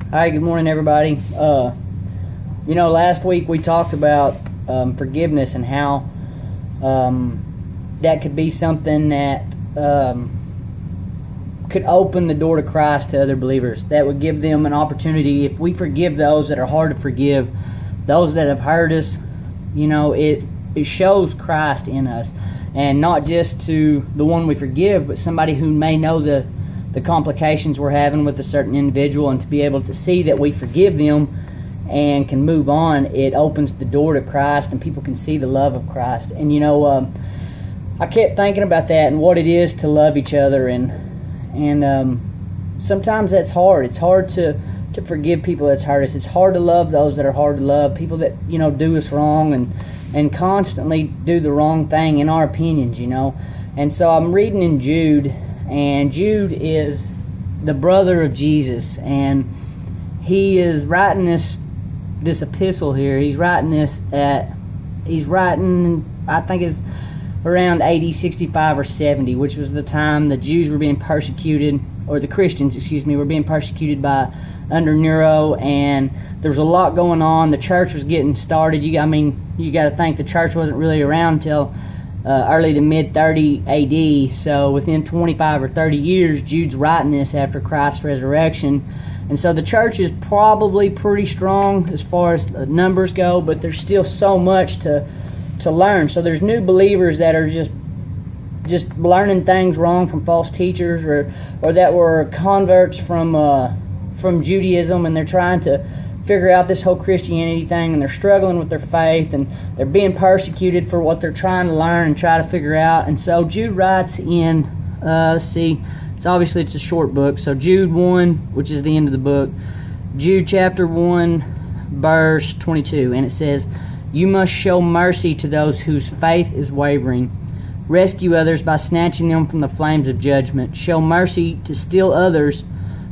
Hi, good morning, everybody. Last week we talked about forgiveness and how that could be something that could open the door to Christ to other believers. That would give them an opportunity. If we forgive those that are hard to forgive, those that have hurt us, it shows Christ in us. And not just to the one we forgive, but somebody who may know the complications we're having with a certain individual, and to be able to see that we forgive them and can move on, it opens the door to Christ and people can see the love of Christ. And I kept thinking about that and what it is to love each other, and sometimes that's hard. It's hard to forgive people that's hurt us. It's hard to love those that are hard to love, people that do us wrong and constantly do the wrong thing in our opinions. And so I'm reading in Jude. And Jude is the brother of Jesus, and he is writing this epistle here. He's writing I think it's around AD 65 or 70, which was the time the Jews were being persecuted, or the Christians, were being persecuted under Nero, and there was a lot going on. The church was getting started. You got to think the church wasn't really around until early to mid 30 AD, so within 25 or 30 years, Jude's writing this after Christ's resurrection. And so the church is probably pretty strong as far as numbers go, but there's still so much to learn. So there's new believers that are just learning things wrong from false teachers, or that were converts from Judaism, and they're trying to figure out this whole Christianity thing, and they're struggling with their faith, and they're being persecuted for what they're trying to learn and try to figure out. And so Jude writes in, it's a short book, so Jude 1, which is the end of the book, Jude chapter 1, verse 22, and it says, "You must show mercy to those whose faith is wavering. Rescue others by snatching them from the flames of judgment. Show mercy to still others,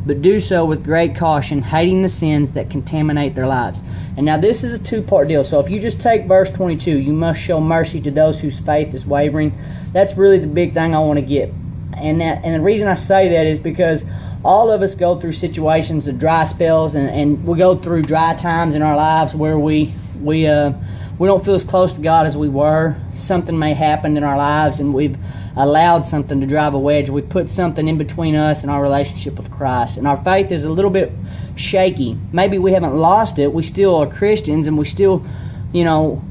but do so with great caution, hating the sins that contaminate their lives." And now this is a two-part deal. So if you just take verse 22, you must show mercy to those whose faith is wavering. That's really the big thing I want to get. And the reason I say that is because all of us go through situations of dry spells, and we go through dry times in our lives where we don't feel as close to God as we were. Something may happen in our lives, and we've allowed something to drive a wedge. We've put something in between us and our relationship with Christ. And our faith is a little bit shaky. Maybe we haven't lost it. We still are Christians, and we still,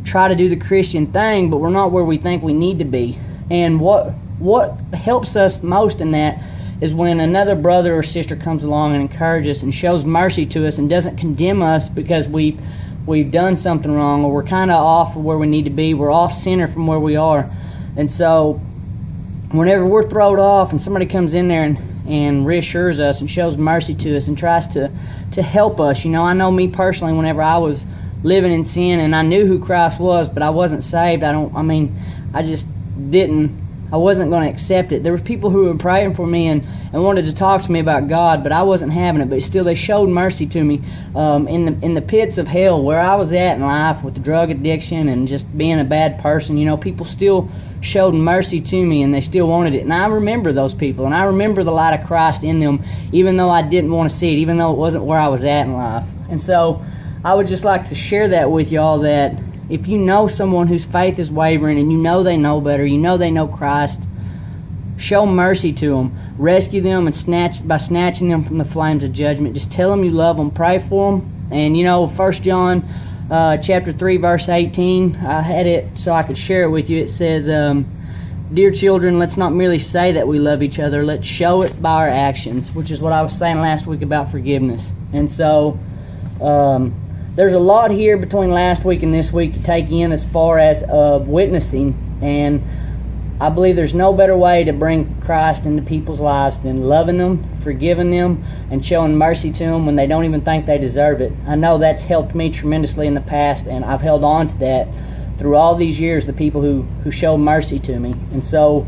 try to do the Christian thing, but we're not where we think we need to be. And what helps us most in that is when another brother or sister comes along and encourages us and shows mercy to us and doesn't condemn us because we've done something wrong, or we're kind of off of where we need to be. We're off center from where we are. And so whenever we're thrown off and somebody comes in there and reassures us and shows mercy to us and tries to help us. I know me personally, whenever I was living in sin and I knew who Christ was, but I wasn't saved, I wasn't going to accept it. There were people who were praying for me and wanted to talk to me about God, but I wasn't having it. But still, they showed mercy to me in the pits of hell where I was at in life with the drug addiction and just being a bad person. People still showed mercy to me, and they still wanted it. And I remember those people, and I remember the light of Christ in them, even though I didn't want to see it, even though it wasn't where I was at in life. And so I would just like to share that with y'all, that if you know someone whose faith is wavering and they know better, they know Christ, show mercy to them. Rescue them by snatching them from the flames of judgment. Just tell them you love them. Pray for them. And 1 John chapter 3, verse 18, I had it so I could share it with you. It says, "Dear children, let's not merely say that we love each other. Let's show it by our actions," which is what I was saying last week about forgiveness. And so there's a lot here between last week and this week to take in as far as witnessing, and I believe there's no better way to bring Christ into people's lives than loving them, forgiving them, and showing mercy to them when they don't even think they deserve it. I know that's helped me tremendously in the past, and I've held on to that through all these years, the people who show mercy to me. And so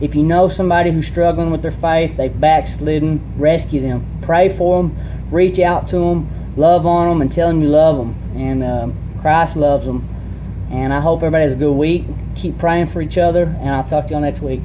if you know somebody who's struggling with their faith, they've backslidden, rescue them. Pray for them, reach out to them, love on them, and tell them you love them. And Christ loves them. And I hope everybody has a good week. Keep praying for each other, and I'll talk to y'all next week.